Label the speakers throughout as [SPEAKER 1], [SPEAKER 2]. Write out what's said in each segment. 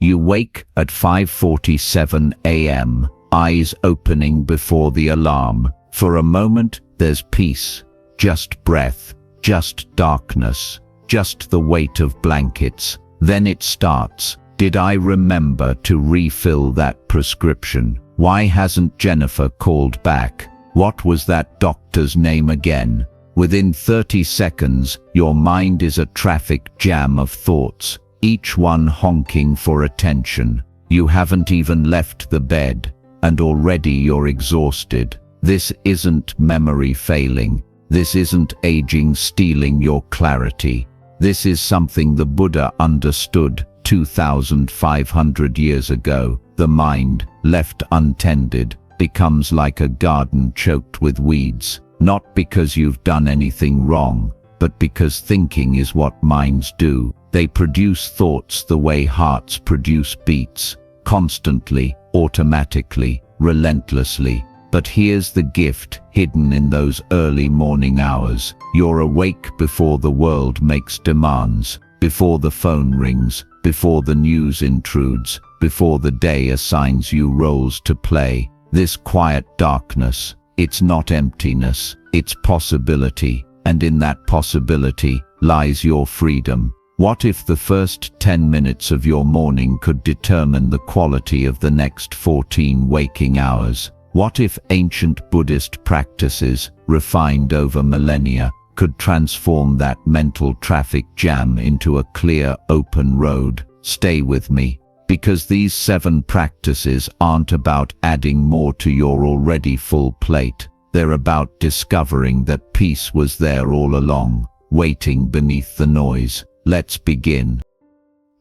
[SPEAKER 1] You wake at 5:47 a.m., eyes opening before the alarm. For a moment, there's peace, just breath, just darkness, just the weight of blankets. Then it starts. Did I remember to refill that prescription? Why hasn't Jennifer called back? What was that doctor's name again? Within 30 seconds, your mind is a traffic jam of thoughts, each one honking for attention. You haven't even left the bed, and already you're exhausted. This isn't memory failing. This isn't aging stealing your clarity. This is something the Buddha understood 2,500 years ago. The mind, left untended, becomes like a garden choked with weeds, not because you've done anything wrong, but because thinking is what minds do. They produce thoughts the way hearts produce beats, constantly, automatically, relentlessly. But here's the gift hidden in those early morning hours. You're awake before the world makes demands, before the phone rings, before the news intrudes, before the day assigns you roles to play. This quiet darkness, it's not emptiness, it's possibility, and in that possibility lies your freedom. What if the first 10 minutes of your morning could determine the quality of the next 14 waking hours? What if ancient Buddhist practices, refined over millennia, could transform that mental traffic jam into a clear, open road? Stay with me, because these 7 practices aren't about adding more to your already full plate. They're about discovering that peace was there all along, waiting beneath the noise. Let's begin.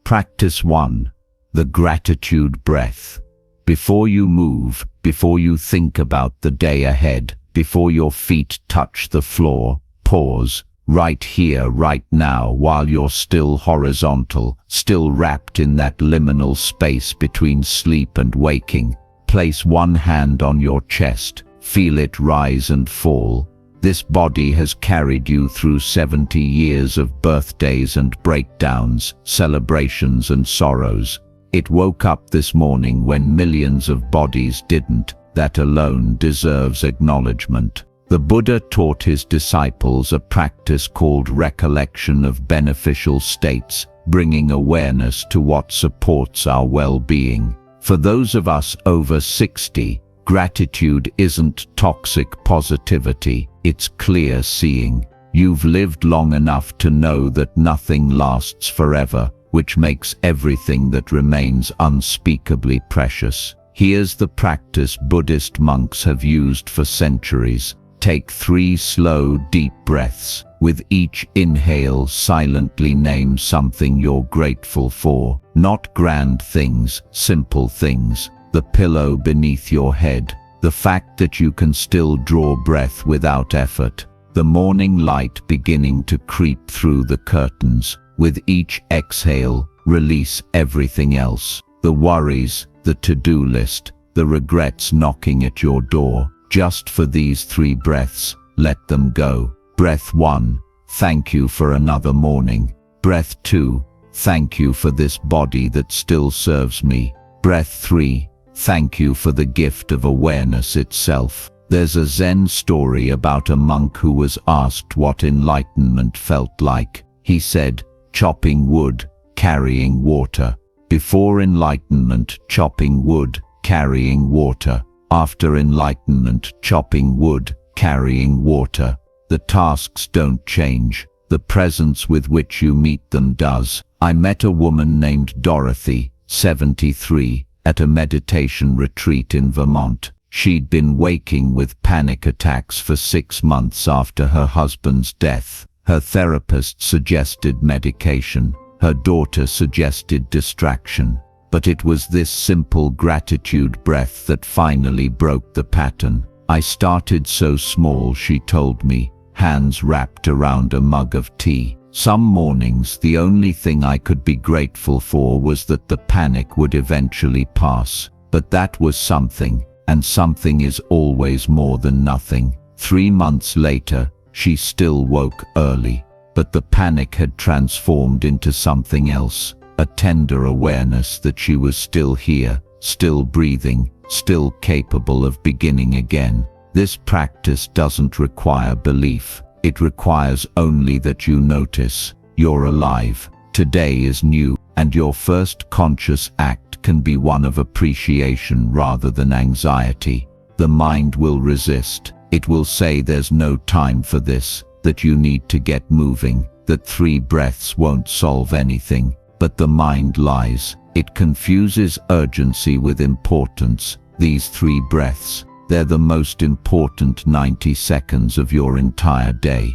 [SPEAKER 1] Practice 1. The gratitude breath. Before you move, before you think about the day ahead, before your feet touch the floor, pause, right here, right now, while you're still horizontal, still wrapped in that liminal space between sleep and waking. Place one hand on your chest, feel it rise and fall. This body has carried you through 70 years of birthdays and breakdowns, celebrations and sorrows. It woke up this morning when millions of bodies didn't. That alone deserves acknowledgement. The Buddha taught his disciples a practice called recollection of beneficial states, bringing awareness to what supports our well-being. For those of us over 60, gratitude isn't toxic positivity, it's clear seeing. You've lived long enough to know that nothing lasts forever, which makes everything that remains unspeakably precious. Here's the practice Buddhist monks have used for centuries. Take 3 slow, deep breaths. With each inhale, silently name something you're grateful for. Not grand things, simple things. The pillow beneath your head. The fact that you can still draw breath without effort. The morning light beginning to creep through the curtains. With each exhale, release everything else. The worries, the to-do list, the regrets knocking at your door. Just for these 3 breaths, let them go. Breath 1, thank you for another morning. Breath 2, thank you for this body that still serves me. Breath 3, thank you for the gift of awareness itself. There's a Zen story about a monk who was asked what enlightenment felt like. He said, chopping wood, carrying water. Before enlightenment, chopping wood, carrying water. After enlightenment, chopping wood, carrying water. The tasks don't change. The presence with which you meet them does. I met a woman named Dorothy, 73, at a meditation retreat in Vermont. She'd been waking with panic attacks for 6 months after her husband's death. Her therapist suggested medication. Her daughter suggested distraction. But it was this simple gratitude breath that finally broke the pattern. I started so small, she told me, hands wrapped around a mug of tea. Some mornings, the only thing I could be grateful for was that the panic would eventually pass. But that was something, and something is always more than nothing. 3 months later, she still woke early, but the panic had transformed into something else. a tender awareness that she was still here, still breathing, still capable of beginning again. This practice doesn't require belief. It requires only that you notice you're alive. Today is new, and your first conscious act can be one of appreciation rather than anxiety. The mind will resist. It will say there's no time for this, that you need to get moving, that 3 breaths won't solve anything. But the mind lies. It confuses urgency with importance. These 3 breaths, they're the most important 90 seconds of your entire day.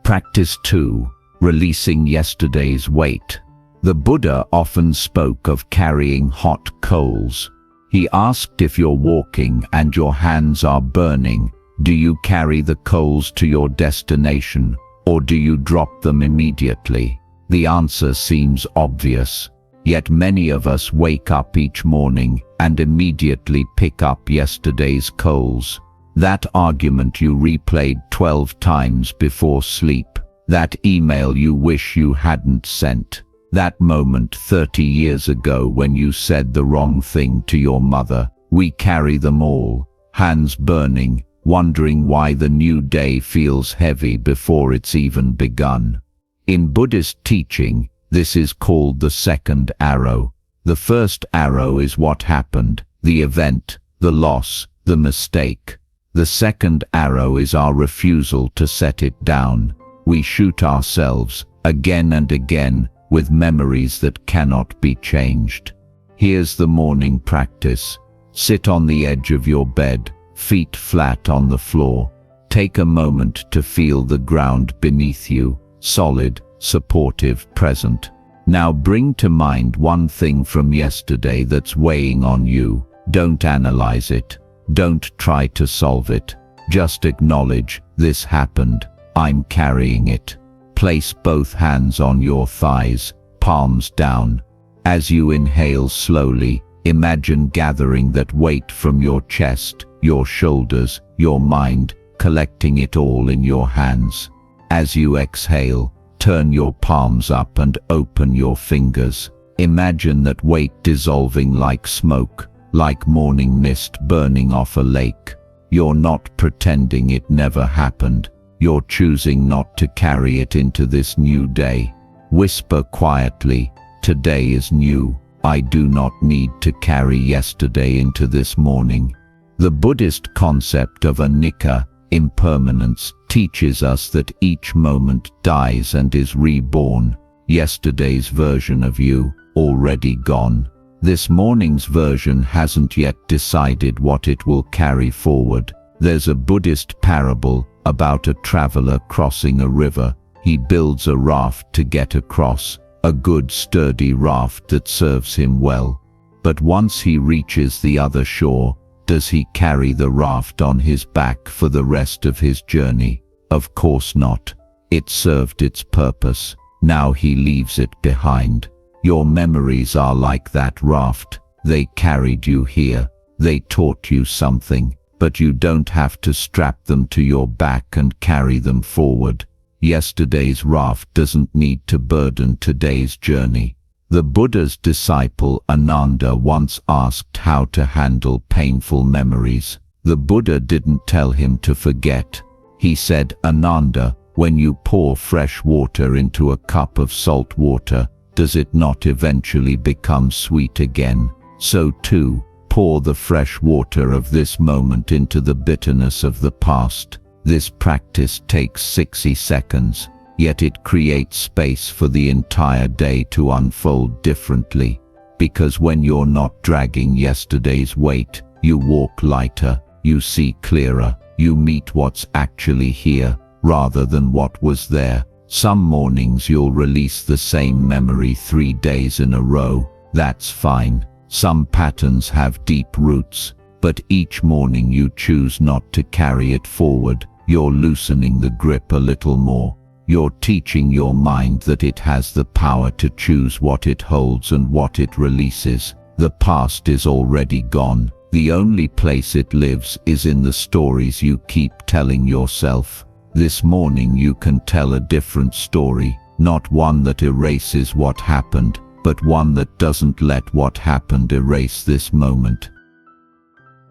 [SPEAKER 1] Practice 2. Releasing yesterday's weight. The Buddha often spoke of carrying hot coals. He asked, if you're walking and your hands are burning, do you carry the coals to your destination, or do you drop them immediately? The answer seems obvious. Yet many of us wake up each morning and immediately pick up yesterday's coals. That argument you replayed 12 times before sleep. That email you wish you hadn't sent. That moment 30 years ago when you said the wrong thing to your mother. We carry them all, hands burning, wondering why the new day feels heavy before it's even begun. In Buddhist teaching, this is called the second arrow. The first arrow is what happened, the event, the loss, the mistake. The second arrow is our refusal to set it down. We shoot ourselves, again and again, with memories that cannot be changed. Here's the morning practice. Sit on the edge of your bed, feet flat on the floor. Take a moment to feel the ground beneath you, solid, supportive, present. Now bring to mind one thing from yesterday that's weighing on you. Don't analyze it. Don't try to solve it. Just acknowledge, this happened. I'm carrying it. Place both hands on your thighs, palms down. As you inhale slowly, imagine gathering that weight from your chest, your shoulders, your mind, collecting it all in your hands. As you exhale, turn your palms up and open your fingers. Imagine that weight dissolving like smoke, like morning mist burning off a lake. You're not pretending it never happened. You're choosing not to carry it into this new day. Whisper quietly, today is new. I do not need to carry yesterday into this morning. The Buddhist concept of anicca, impermanence, teaches us that each moment dies and is reborn. Yesterday's version of you, already gone. This morning's version hasn't yet decided what it will carry forward. There's a Buddhist parable about a traveler crossing a river. He builds a raft to get across, a good sturdy raft that serves him well. But once he reaches the other shore, does he carry the raft on his back for the rest of his journey? Of course not. It served its purpose. Now he leaves it behind. Your memories are like that raft. They carried you here. They taught you something. But you don't have to strap them to your back and carry them forward. Yesterday's raft doesn't need to burden today's journey. The Buddha's disciple Ananda once asked how to handle painful memories. The Buddha didn't tell him to forget. He said, Ananda, when you pour fresh water into a cup of salt water, does it not eventually become sweet again? So too, pour the fresh water of this moment into the bitterness of the past. This practice takes 60 seconds, yet it creates space for the entire day to unfold differently. Because when you're not dragging yesterday's weight, you walk lighter, you see clearer, you meet what's actually here, rather than what was there. Some mornings you'll release the same memory 3 days in a row. That's fine. Some patterns have deep roots, but each morning you choose not to carry it forward. You're loosening the grip a little more. You're teaching your mind that it has the power to choose what it holds and what it releases. The past is already gone. The only place it lives is in the stories you keep telling yourself. This morning you can tell a different story. not one that erases what happened, but one that doesn't let what happened erase this moment.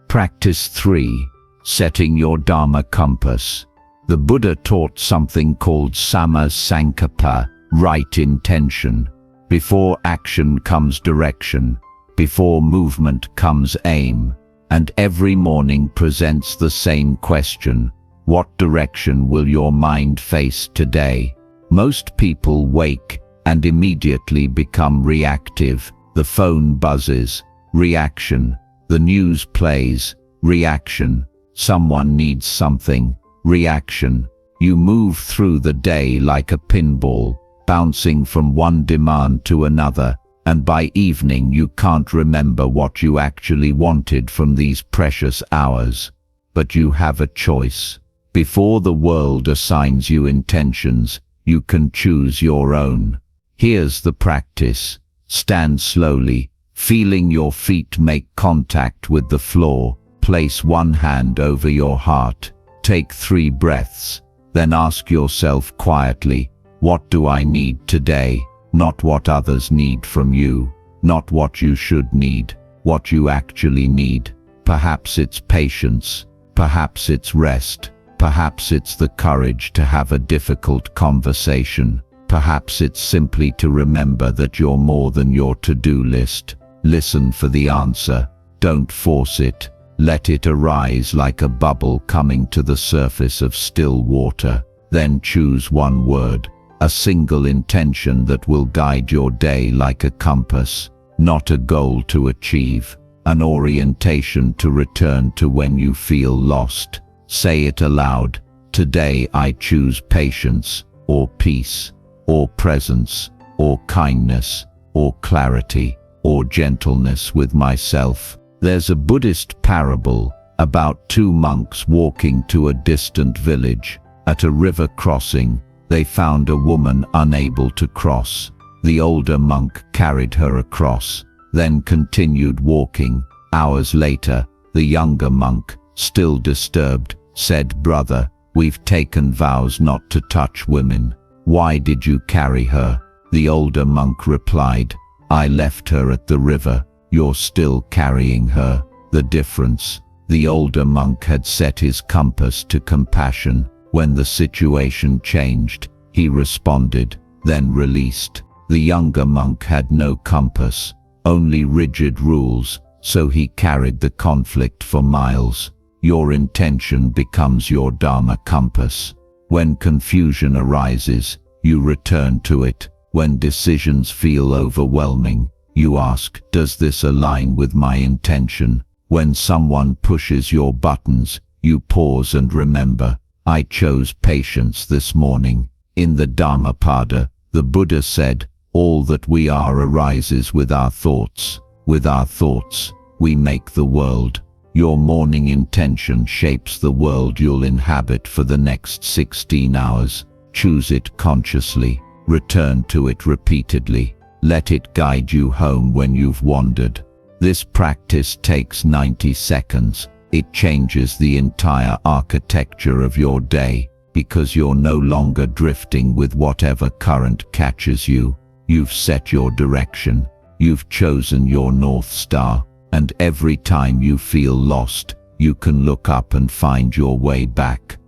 [SPEAKER 1] Practice 3. Setting your Dharma compass. The Buddha taught something called Samma Sankappa, right intention. Before action comes direction, before movement comes aim, and every morning presents the same question: what direction will your mind face today? Most people wake and immediately become reactive. The phone buzzes, reaction. The news plays, reaction. Someone needs something, reaction. You move through the day like a pinball, bouncing from one demand to another, and by evening you can't remember what you actually wanted from these precious hours. But you have a choice. Before the world assigns you intentions, you can choose your own. Here's the practice. Stand slowly, feeling your feet make contact with the floor. Place one hand over your heart. Take 3 breaths. Then ask yourself quietly, what do I need today? Not what others need from you, not what you should need, what you actually need. Perhaps it's patience, perhaps it's rest, perhaps it's the courage to have a difficult conversation, perhaps it's simply to remember that you're more than your to-do list. Listen for the answer, don't force it, let it arise like a bubble coming to the surface of still water. Then choose one word, a single intention that will guide your day like a compass, not a goal to achieve, an orientation to return to when you feel lost. Say it aloud. Today I choose patience, or peace, or presence, or kindness, or clarity, or gentleness with myself. There's a Buddhist parable about 2 monks walking to a distant village. At a river crossing, they found a woman unable to cross. The older monk carried her across, then continued walking. Hours later, the younger monk, still disturbed, said, "Brother, we've taken vows not to touch women. Why did you carry her?" The older monk replied, "I left her at the river. You're still carrying her." The difference. The older monk had set his compass to compassion. When the situation changed, he responded, then released. The younger monk had no compass, only rigid rules, so he carried the conflict for miles. Your intention becomes your Dharma compass. When confusion arises, you return to it. When decisions feel overwhelming, you ask, does this align with my intention? When someone pushes your buttons, you pause and remember, I chose patience this morning. In the Dhammapada, the Buddha said, all that we are arises with our thoughts. With our thoughts, we make the world. Your morning intention shapes the world you'll inhabit for the next 16 hours. Choose it consciously. Return to it repeatedly. Let it guide you home when you've wandered. This practice takes 90 seconds. It changes the entire architecture of your day, because you're no longer drifting with whatever current catches you. You've set your direction. You've chosen your North Star. And every time you feel lost, you can look up and find your way back.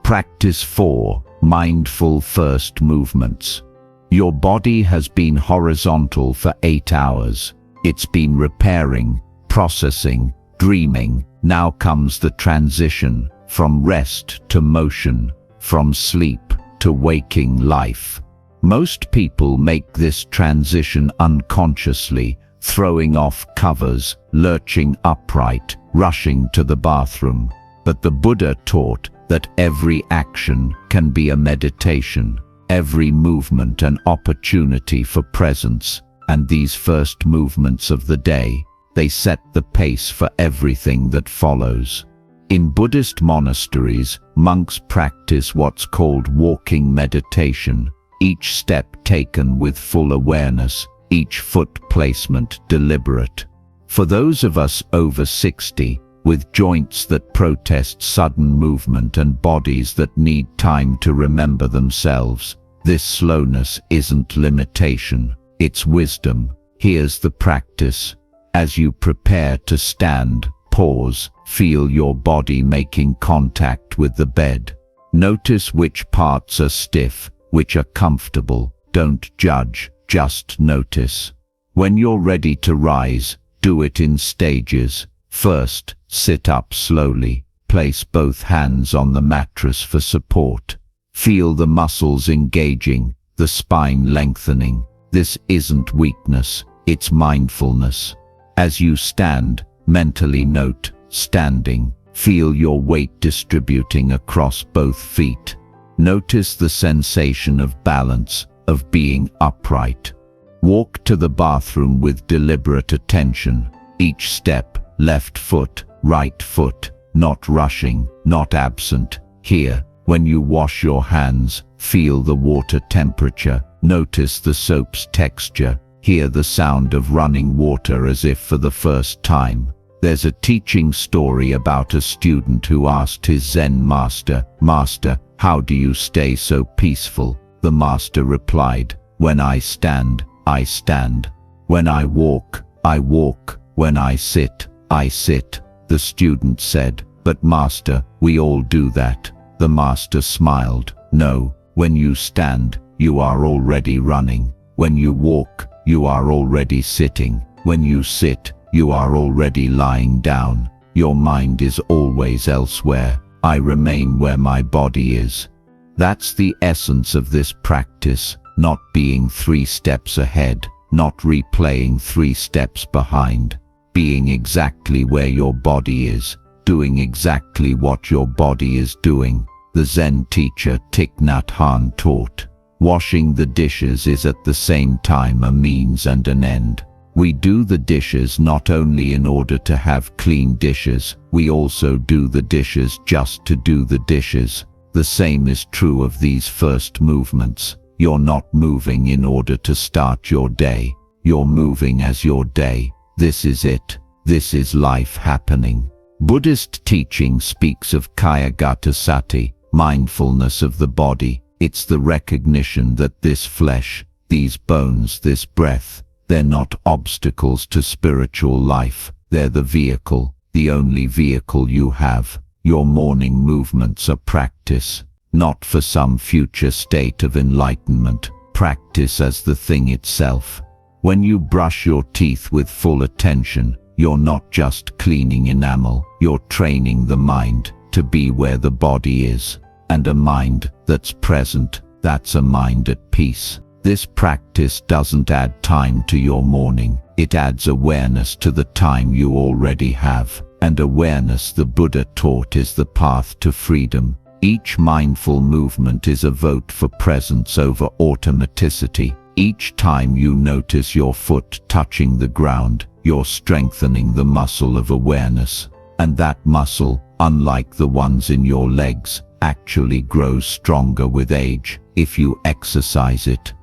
[SPEAKER 1] Practice 4. Mindful first movements. Your body has been horizontal for 8 hours. It's been repairing, processing, dreaming. Now comes the transition from rest to motion, from sleep to waking life. Most people make this transition unconsciously, throwing off covers, lurching upright, rushing to the bathroom. But the Buddha taught that every action can be a meditation, every movement an opportunity for presence, and these first movements of the day, they set the pace for everything that follows. In Buddhist monasteries, monks practice what's called walking meditation, each step taken with full awareness, each foot placement deliberate. For those of us over 60, with joints that protest sudden movement and bodies that need time to remember themselves, This slowness isn't limitation, it's wisdom. Here's the practice. As you prepare to stand, pause, feel your body making contact with the bed. Notice which parts are stiff, which are comfortable. Don't judge, just notice. When you're ready to rise, do it in stages. First, sit up slowly. Place both hands on the mattress for support. Feel the muscles engaging, the spine lengthening. This isn't weakness, it's mindfulness. As you stand, mentally note, standing. Feel your weight distributing across both feet. Notice the sensation of balance, of being upright. Walk to the bathroom with deliberate attention. Each step, left foot, right foot, not rushing, not absent. Here, when you wash your hands, feel the water temperature. Notice the soap's texture. Hear the sound of running water as if for the first time. There's a teaching story about a student who asked his Zen master, "Master, how do you stay so peaceful?" The master replied, "When I stand, I stand. When I walk, I walk. When I sit, I sit." The student said, "But master, we all do that." The master smiled, "No, when you stand, you are already running. When you walk, you are already sitting. When you sit, you are already lying down. Your mind is always elsewhere. I remain where my body is." That's the essence of this practice, not being 3 steps ahead, not replaying 3 steps behind. Being exactly where your body is, doing exactly what your body is doing. The Zen teacher Thich Nhat Hanh taught, washing the dishes is at the same time a means and an end. We do the dishes not only in order to have clean dishes, we also do the dishes just to do the dishes. The same is true of these first movements. You're not moving in order to start your day. You're moving as your day. This is it. This is life happening. Buddhist teaching speaks of kayagata sati, mindfulness of the body. It's the recognition that this flesh, these bones, this breath, they're not obstacles to spiritual life. They're the vehicle, the only vehicle you have. Your morning movements are practice, not for some future state of enlightenment. Practice as the thing itself. When you brush your teeth with full attention, you're not just cleaning enamel, you're training the mind to be where the body is. And a mind that's present, that's a mind at peace. This practice doesn't add time to your morning, it adds awareness to the time you already have. And awareness, the Buddha taught, is the path to freedom. Each mindful movement is a vote for presence over automaticity. Each time you notice your foot touching the ground, you're strengthening the muscle of awareness. And that muscle, unlike the ones in your legs, actually grows stronger with age if you exercise it.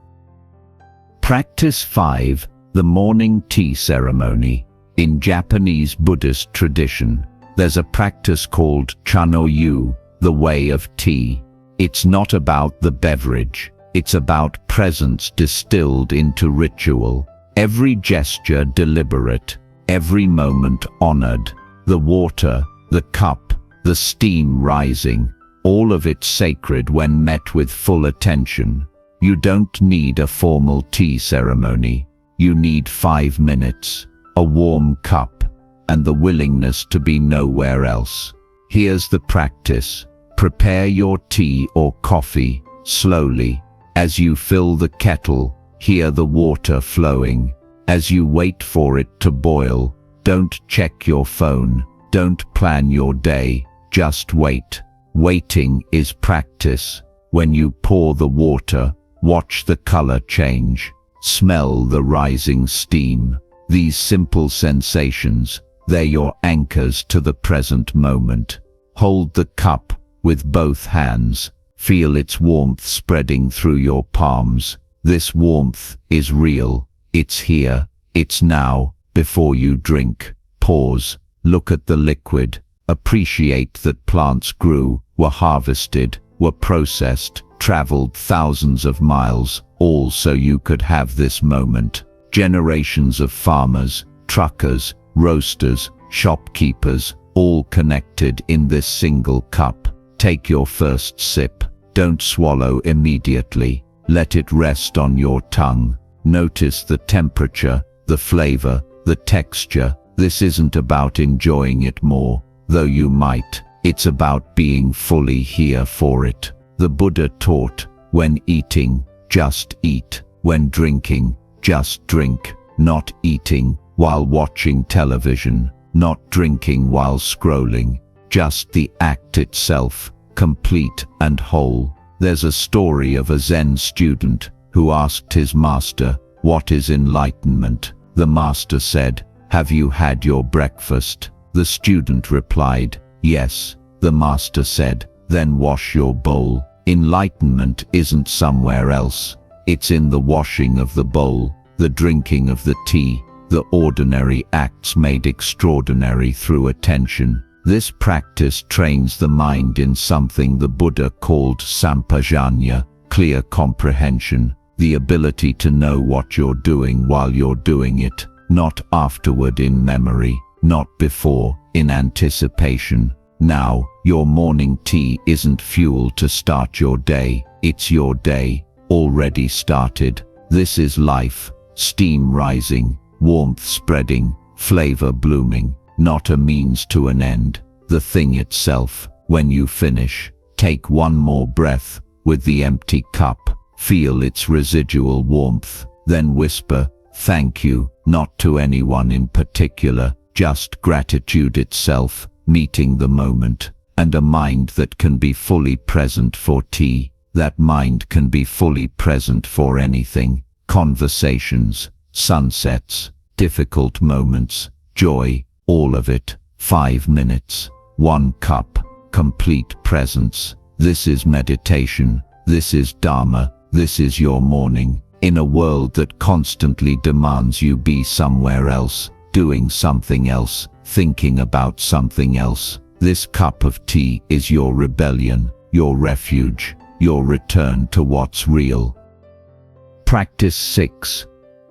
[SPEAKER 1] Practice 5. The morning tea ceremony. In Japanese Buddhist tradition, there's a practice called chanoyu, the way of tea. It's not about the beverage. It's about presence distilled into ritual. Every gesture deliberate, every moment honored. The water, the cup, the steam rising, all of it sacred when met with full attention. You don't need a formal tea ceremony. You need 5 minutes, a warm cup, and the willingness to be nowhere else. Here's the practice. Prepare your tea or coffee slowly. As you fill the kettle, hear the water flowing. As you wait for it to boil, don't check your phone, don't plan your day, just wait. Waiting is practice. When you pour the water, watch the color change. Smell the rising steam. These simple sensations, they're your anchors to the present moment. Hold the cup with both hands. Feel its warmth spreading through your palms. This warmth is real. It's here. It's now. Before you drink, pause. Look at the liquid. Appreciate that plants grew, were harvested, were processed, traveled thousands of miles, all so you could have this moment. Generations of farmers, truckers, roasters, shopkeepers, all connected in this single cup. Take your first sip. Don't swallow immediately. Let it rest on your tongue. Notice the temperature, the flavor, the texture. This isn't about enjoying it more, though you might. It's about being fully here for it. The Buddha taught, when eating, just eat. When drinking, just drink. Not eating while watching television, not drinking while scrolling. Just the act itself, complete and whole. There's a story of a Zen student who asked his master, "What is enlightenment?" The master said, "Have you had your breakfast?" The student replied, "Yes." The master said, "Then wash your bowl." Enlightenment isn't somewhere else. It's in the washing of the bowl, the drinking of the tea, the ordinary acts made extraordinary through attention. This practice trains the mind in something the Buddha called sampajanya, clear comprehension, the ability to know what you're doing while you're doing it, not afterward in memory, not before, in anticipation. Now, your morning tea isn't fuel to start your day, it's your day, already started. This is life, steam rising, warmth spreading, flavor blooming, not a means to an end, the thing itself. When you finish, take one more breath, with the empty cup, feel its residual warmth, then whisper, "Thank you," not to anyone in particular, just gratitude itself, meeting the moment, and a mind that can be fully present for tea. That mind can be fully present for anything, conversations, sunsets, difficult moments, joy, all of it. 5 minutes, 1 cup, complete presence. This is meditation, this is Dharma, this is your morning. In a world that constantly demands you be somewhere else, doing something else, thinking about something else, this cup of tea is your rebellion, your refuge, your return to what's real. Practice 6.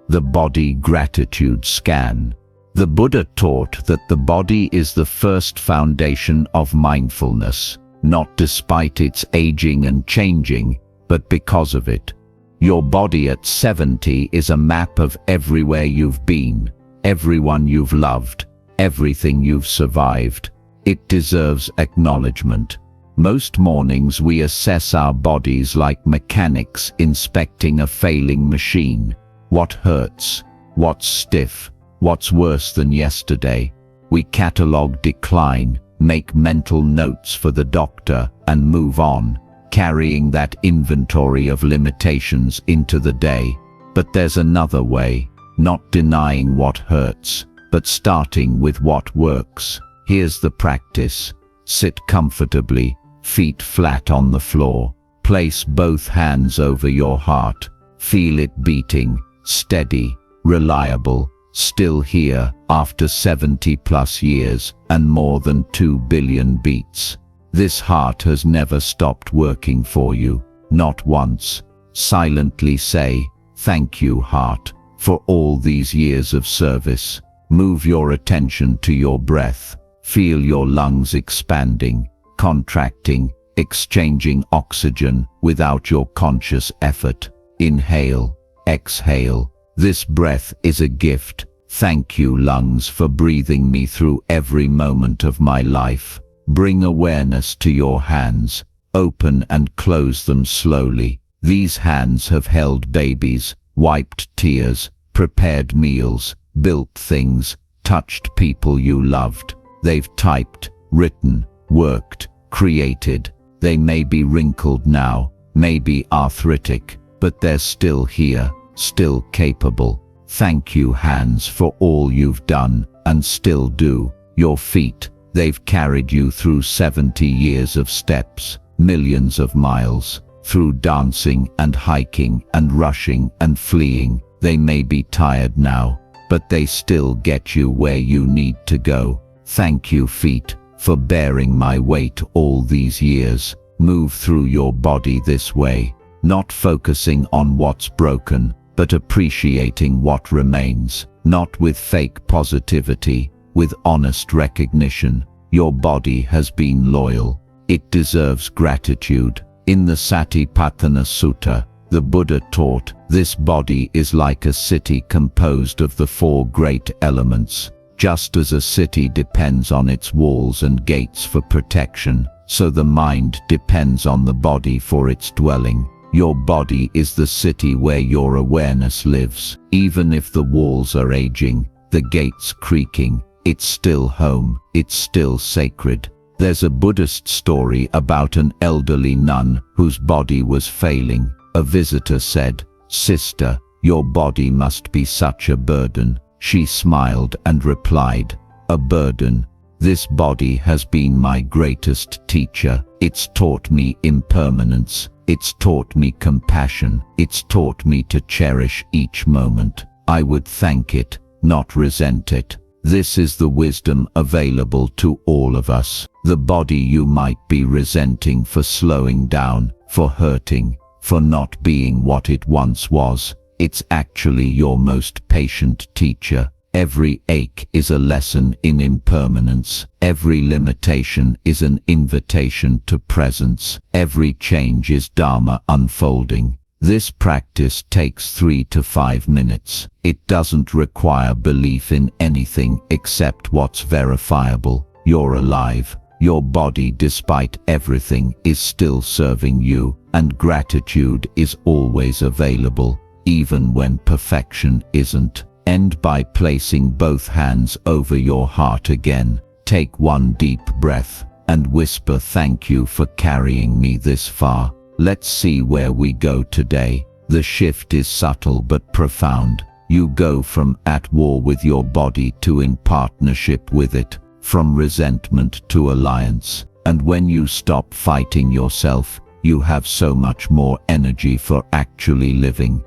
[SPEAKER 1] The Body Gratitude Scan. The Buddha taught that the body is the first foundation of mindfulness, not despite its aging and changing, but because of it. Your body at 70 is a map of everywhere you've been, everyone you've loved, everything you've survived. It deserves acknowledgement. Most mornings we assess our bodies like mechanics inspecting a failing machine. What hurts? What's stiff? What's worse than yesterday? We catalogue decline, make mental notes for the doctor, and move on, carrying that inventory of limitations into the day. But there's another way, not denying what hurts, but starting with what works. Here's the practice. Sit comfortably, feet flat on the floor. Place both hands over your heart. Feel it beating, steady, reliable, still here after 70+ years and more than 2 billion beats. This heart has never stopped working for you, not once. Silently say, "Thank you, heart, for all these years of service." Move your attention to your breath. Feel your lungs expanding, contracting, exchanging oxygen without your conscious effort. Inhale, exhale. This breath is a gift. Thank you, lungs, for breathing me through every moment of my life. Bring awareness to your hands. Open and close them slowly. These hands have held babies, wiped tears, prepared meals, built things, touched people you loved. They've typed, written, worked, created. They may be wrinkled now, maybe arthritic, but they're still here, still capable. Thank you, hands, for all you've done and still do. Your feet, they've carried you through 70 years of steps, millions of miles, through dancing and hiking and rushing and fleeing. They may be tired now, but they still get you where you need to go. Thank you, feet, for bearing my weight all these years. Move through your body this way, not focusing on what's broken, but appreciating what remains, not with fake positivity, with honest recognition. Your body has been loyal. It deserves gratitude. In the Satipatthana Sutta, the Buddha taught, this body is like a city composed of the four great elements. Just as a city depends on its walls and gates for protection, so the mind depends on the body for its dwelling. Your body is the city where your awareness lives. Even if the walls are aging, the gates creaking, it's still home, it's still sacred. There's a Buddhist story about an elderly nun whose body was failing. A visitor said, "Sister, your body must be such a burden." She smiled and replied, "A burden? This body has been my greatest teacher. It's taught me impermanence. It's taught me compassion. It's taught me to cherish each moment. I would thank it, not resent it." This is the wisdom available to all of us. The body you might be resenting for slowing down, for hurting, for not being what it once was, it's actually your most patient teacher. Every ache is a lesson in impermanence. Every limitation is an invitation to presence. Every change is Dharma unfolding. This practice takes 3 to 5 minutes. It doesn't require belief in anything except what's verifiable. You're alive. Your body, despite everything, is still serving you, and gratitude is always available, even when perfection isn't. End by placing both hands over your heart again. Take one deep breath and whisper, "Thank you for carrying me this far." Let's see where we go today. The shift is subtle but profound. You go from at war with your body to in partnership with it, from resentment to alliance. And when you stop fighting yourself, you have so much more energy for actually living.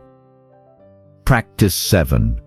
[SPEAKER 1] Practice 7.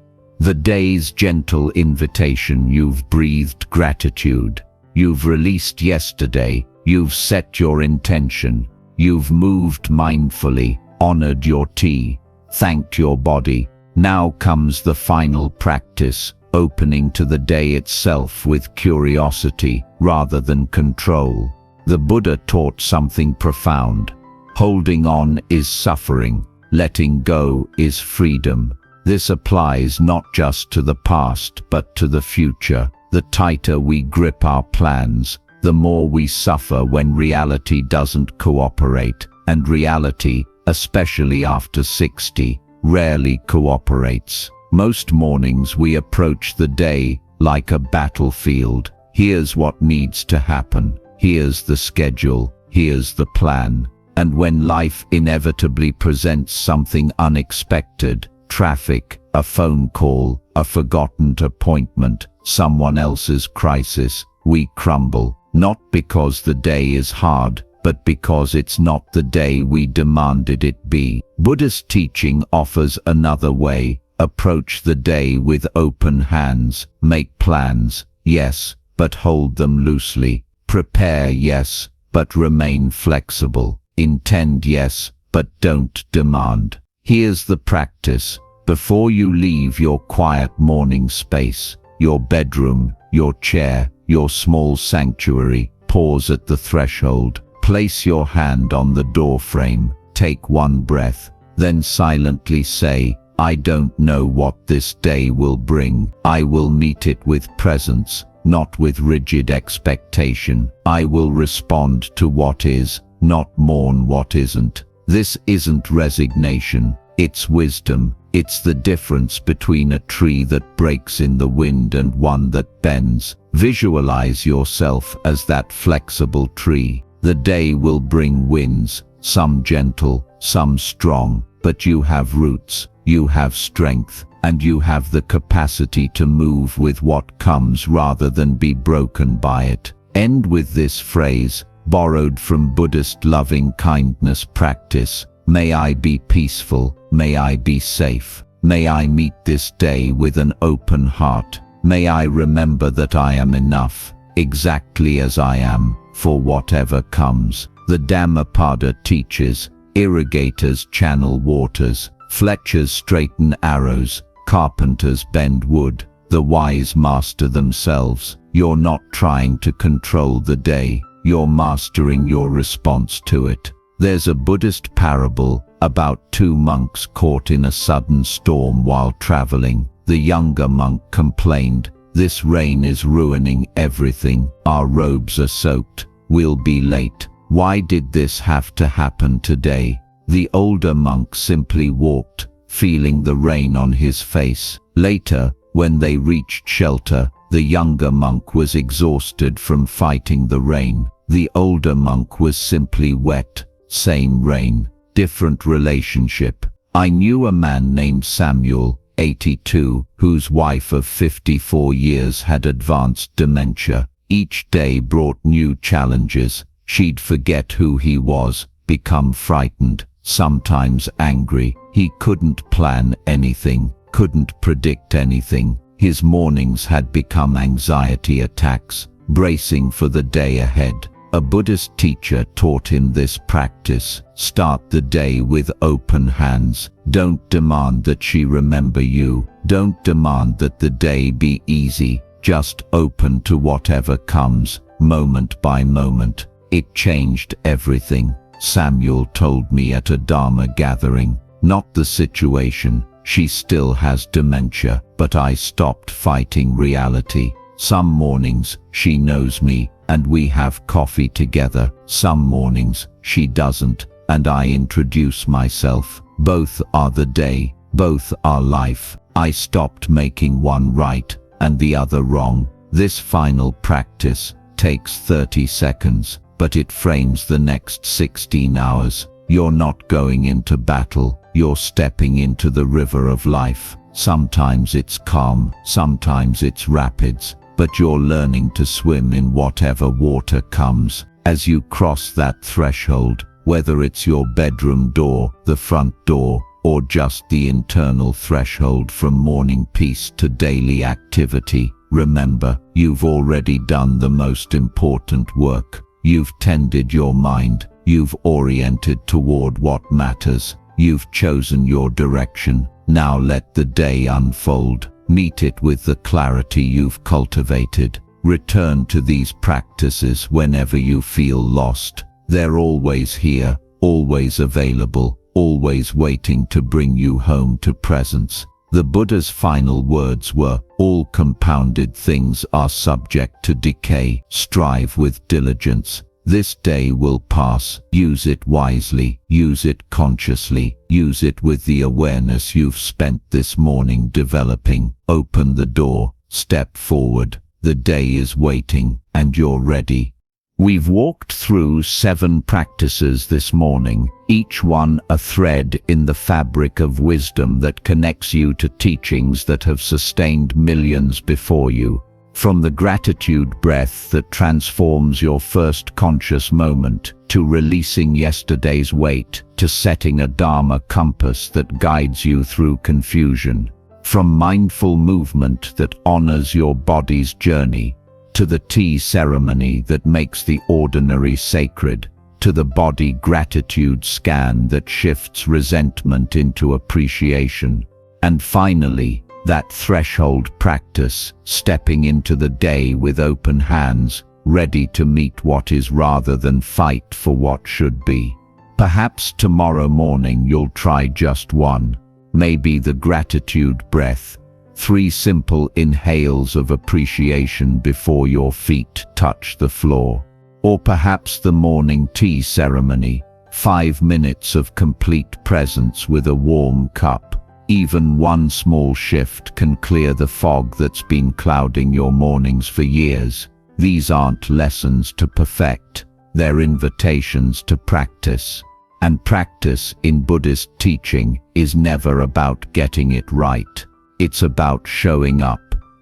[SPEAKER 1] The day's gentle invitation. You've breathed gratitude. You've released yesterday. You've set your intention. You've moved mindfully, honored your tea, thanked your body. Now comes the final practice, opening to the day itself with curiosity rather than control. The Buddha taught something profound. Holding on is suffering. Letting go is freedom. This applies not just to the past but to the future. The tighter we grip our plans, the more we suffer when reality doesn't cooperate. And reality, especially after 60, rarely cooperates. Most mornings we approach the day like a battlefield. Here's what needs to happen. Here's the schedule. Here's the plan. And when life inevitably presents something unexpected, traffic, a phone call, a forgotten appointment, someone else's crisis, we crumble. Not because the day is hard, but because it's not the day we demanded it be. Buddhist teaching offers another way. Approach the day with open hands. Make plans, yes, but hold them loosely. Prepare, yes, but remain flexible. Intend, yes, but don't demand. Here's the practice. Before you leave your quiet morning space, your bedroom, your chair, your small sanctuary, pause at the threshold. Place your hand on the doorframe. Take one breath. Then silently say, "I don't know what this day will bring. I will meet it with presence, not with rigid expectation. I will respond to what is, not mourn what isn't." This isn't resignation. It's wisdom. It's the difference between a tree that breaks in the wind and one that bends. Visualize yourself as that flexible tree. The day will bring winds, some gentle, some strong, but you have roots, you have strength, and you have the capacity to move with what comes rather than be broken by it. End with this phrase, borrowed from Buddhist loving-kindness practice. May I be peaceful, may I be safe, may I meet this day with an open heart, may I remember that I am enough, exactly as I am, for whatever comes. The Dhammapada teaches, irrigators channel waters, fletchers straighten arrows, carpenters bend wood, the wise master themselves. You're not trying to control the day, you're mastering your response to it. There's a Buddhist parable about two monks caught in a sudden storm while traveling. The younger monk complained, "This rain is ruining everything. Our robes are soaked. We'll be late. Why did this have to happen today?" The older monk simply walked, feeling the rain on his face. Later, when they reached shelter, the younger monk was exhausted from fighting the rain. The older monk was simply wet. Same rain, different relationship. I knew a man named Samuel, 82, whose wife of 54 years had advanced dementia. Each day brought new challenges. She'd forget who he was, become frightened, sometimes angry. He couldn't plan anything, couldn't predict anything. His mornings had become anxiety attacks, bracing for the day ahead. A Buddhist teacher taught him this practice. Start the day with open hands. Don't demand that she remember you. Don't demand that the day be easy. Just open to whatever comes, moment by moment. It changed everything. Samuel told me at a Dharma gathering. Not the situation. She still has dementia, but I stopped fighting reality. Some mornings, she knows me, and we have coffee together. Some mornings, she doesn't, and I introduce myself. Both are the day, both are life. I stopped making one right and the other wrong. This final practice takes 30 seconds, but it frames the next 16 hours. You're not going into battle, you're stepping into the river of life. Sometimes it's calm, sometimes it's rapids, but you're learning to swim in whatever water comes. As you cross that threshold, whether it's your bedroom door, the front door, or just the internal threshold from morning peace to daily activity, remember, you've already done the most important work. You've tended your mind, you've oriented toward what matters, you've chosen your direction. Now let the day unfold. Meet it with the clarity you've cultivated. Return to these practices whenever you feel lost. They're always here, always available, always waiting to bring you home to presence. The Buddha's final words were, "All compounded things are subject to decay. Strive with diligence. This day will pass. Use it wisely, use it consciously, use it with the awareness you've spent this morning developing. Open the door, step forward. The day is waiting, and you're ready." We've walked through 7 practices this morning, each one a thread in the fabric of wisdom that connects you to teachings that have sustained millions before you. From the gratitude breath that transforms your first conscious moment, to releasing yesterday's weight, to setting a Dharma compass that guides you through confusion. From mindful movement that honors your body's journey, to the tea ceremony that makes the ordinary sacred, to the body gratitude scan that shifts resentment into appreciation. And finally, that threshold practice, stepping into the day with open hands, ready to meet what is rather than fight for what should be. Perhaps tomorrow morning you'll try just one, maybe the gratitude breath, 3 simple inhales of appreciation before your feet touch the floor. Or perhaps the morning tea ceremony, 5 minutes of complete presence with a warm cup. Even one small shift can clear the fog that's been clouding your mornings for years. These aren't lessons to perfect, they're invitations to practice. And practice in Buddhist teaching is never about getting it right. It's about showing up,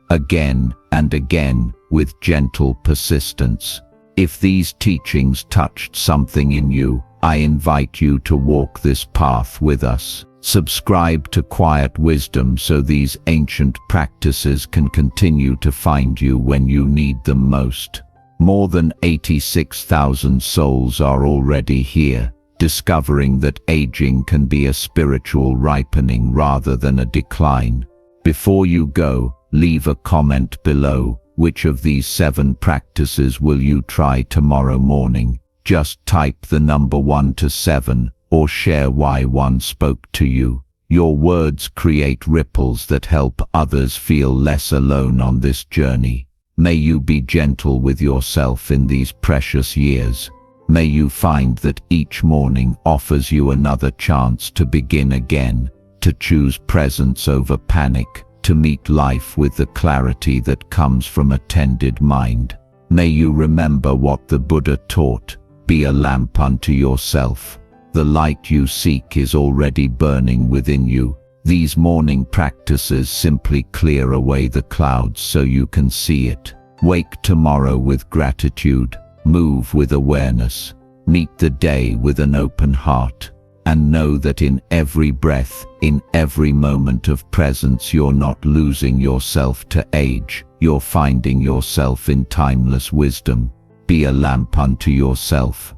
[SPEAKER 1] again and again, with gentle persistence. If these teachings touched something in you, I invite you to walk this path with us. Subscribe to Quiet Wisdom so these ancient practices can continue to find you when you need them most. More than 86,000 souls are already here, discovering that aging can be a spiritual ripening rather than a decline. Before you go, leave a comment below. Which of these 7 practices will you try tomorrow morning? Just type the number 1 to 7, or share why one spoke to you. Your words create ripples that help others feel less alone on this journey. May you be gentle with yourself in these precious years. May you find that each morning offers you another chance to begin again, to choose presence over panic, to meet life with the clarity that comes from a tended mind. May you remember what the Buddha taught: be a lamp unto yourself. The light you seek is already burning within you. These morning practices simply clear away the clouds so you can see it. Wake tomorrow with gratitude, move with awareness, meet the day with an open heart, and know that in every breath, in every moment of presence, you're not losing yourself to age, you're finding yourself in timeless wisdom. Be a lamp unto yourself.